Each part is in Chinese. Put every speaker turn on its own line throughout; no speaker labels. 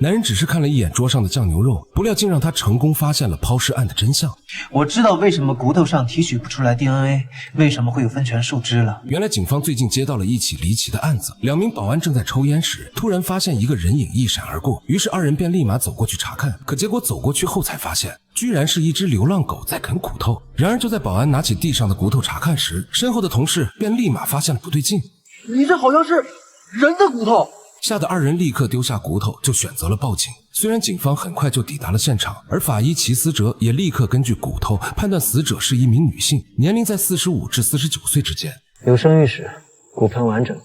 男人只是看了一眼桌上的酱牛肉，不料竟让他成功发现了抛尸案的真相。
我知道为什么骨头上提取不出来 DNA， 为什么会有分权树枝了。
原来警方最近接到了一起离奇的案子，2名保安正在抽烟时，突然发现一个人影一闪而过，于是2人便立马走过去查看，可结果走过去后才发现，居然是一只流浪狗在啃骨头。然而就在保安拿起地上的骨头查看时，身后的同事便立马发现了不对劲。
你这好像是人的骨头！
吓得2人立刻丢下骨头，就选择了报警。虽然警方很快就抵达了现场，而法医齐思哲也立刻根据骨头判断死者是一名女性，年龄在45至49岁之间，
有生育史，骨盆完整，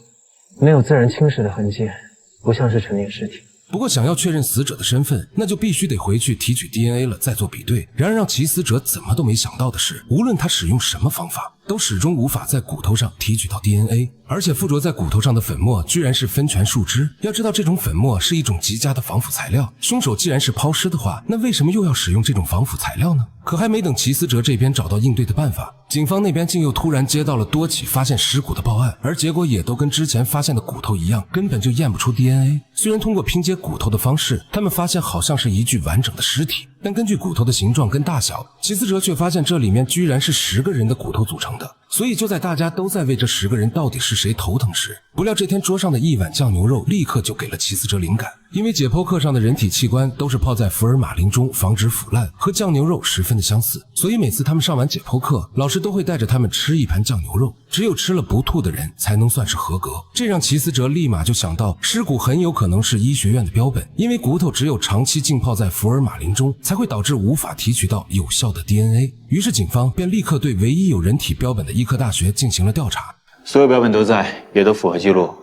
没有自然侵蚀的痕迹，不像是成年尸体。
不过想要确认死者的身份，那就必须得回去提取 DNA 了，再做比对。然而让齐思哲怎么都没想到的是，无论他使用什么方法，都始终无法在骨头上提取到 DNA， 而且附着在骨头上的粉末居然是分权树枝。要知道这种粉末是一种极佳的防腐材料，凶手既然是抛尸的话，那为什么又要使用这种防腐材料呢？可还没等齐思哲这边找到应对的办法，警方那边竟又突然接到了多起发现尸骨的报案，而结果也都跟之前发现的骨头一样，根本就验不出 DNA。 虽然通过拼接骨头的方式，他们发现好像是一具完整的尸体，但根据骨头的形状跟大小，齐思哲却发现这里面居然是10个人的骨头组成的。所以就在大家都在为这10个人到底是谁头疼时，不料这天桌上的一碗酱牛肉立刻就给了齐思哲灵感。因为解剖课上的人体器官都是泡在福尔马林中防止腐烂，和酱牛肉十分的相似，所以每次他们上完解剖课，老师都会带着他们吃一盘酱牛肉，只有吃了不吐的人才能算是合格。这让齐思哲立马就想到，尸骨很有可能是医学院的标本，因为骨头只有长期浸泡在福尔马林中，才会导致无法提取到有效的 DNA。 于是警方便立刻对唯一有人体标本的医科大学进行了调查，
所有标本都在，也都符合记录，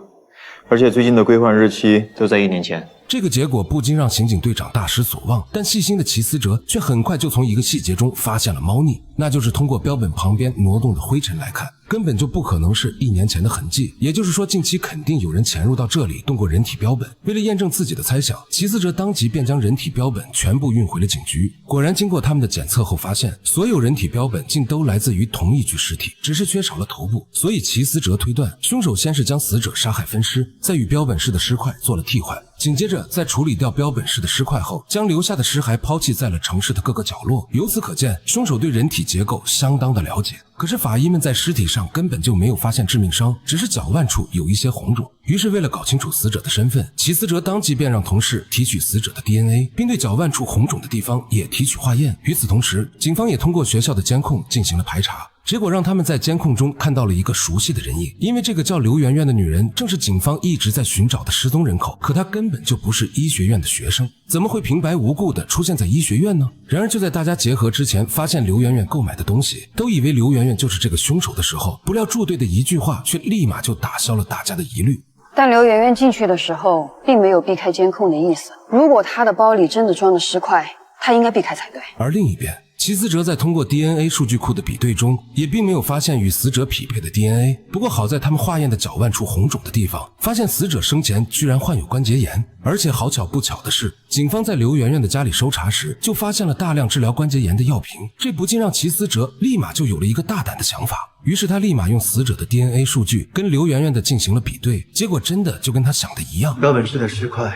而且最近的归还日期都在1年前。
这个结果不禁让刑警队长大失所望，但细心的齐思哲却很快就从一个细节中发现了猫腻，那就是通过标本旁边挪动的灰尘来看，根本就不可能是1年前的痕迹，也就是说近期肯定有人潜入到这里动过人体标本。为了验证自己的猜想，齐思哲当即便将人体标本全部运回了警局。果然经过他们的检测后发现，所有人体标本竟都来自于同一具尸体，只是缺少了头部，所以齐思哲推断，凶手先是将死者杀害分尸，再与标本室的尸块做了替换，紧接着在处理掉标本室的尸块后，将留下的尸骸抛弃在了城市的各个角落。由此可见，凶手对人体结构相当的了解。可是法医们在尸体上根本就没有发现致命伤，只是脚腕处有一些红肿。于是为了搞清楚死者的身份，齐思哲当即便让同事提取死者的 DNA， 并对脚腕处红肿的地方也提取化验。与此同时，警方也通过学校的监控进行了排查，结果让他们在监控中看到了一个熟悉的人影，因为这个叫刘媛媛的女人正是警方一直在寻找的失踪人口，可她根本就不是医学院的学生，怎么会平白无故的出现在医学院呢？然而就在大家结合之前发现刘媛媛购买的东西，都以为刘媛媛就是这个凶手的时候，不料驻队的一句话却立马就打消了大家的疑虑。
但刘媛媛进去的时候并没有避开监控的意思，如果她的包里真的装了尸块，她应该避开才对。
而另一边，齐思哲在通过 DNA 数据库的比对中，也并没有发现与死者匹配的 DNA。不过好在他们化验的脚腕处红肿的地方，发现死者生前居然患有关节炎。而且好巧不巧的是，警方在刘媛媛的家里搜查时，就发现了大量治疗关节炎的药瓶。这不禁让齐思哲立马就有了一个大胆的想法，于是他立马用死者的 DNA 数据跟刘媛媛的进行了比对，结果真的就跟他想的一样，
标本室的尸块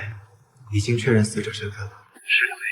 已经确认死者身份了。
是的。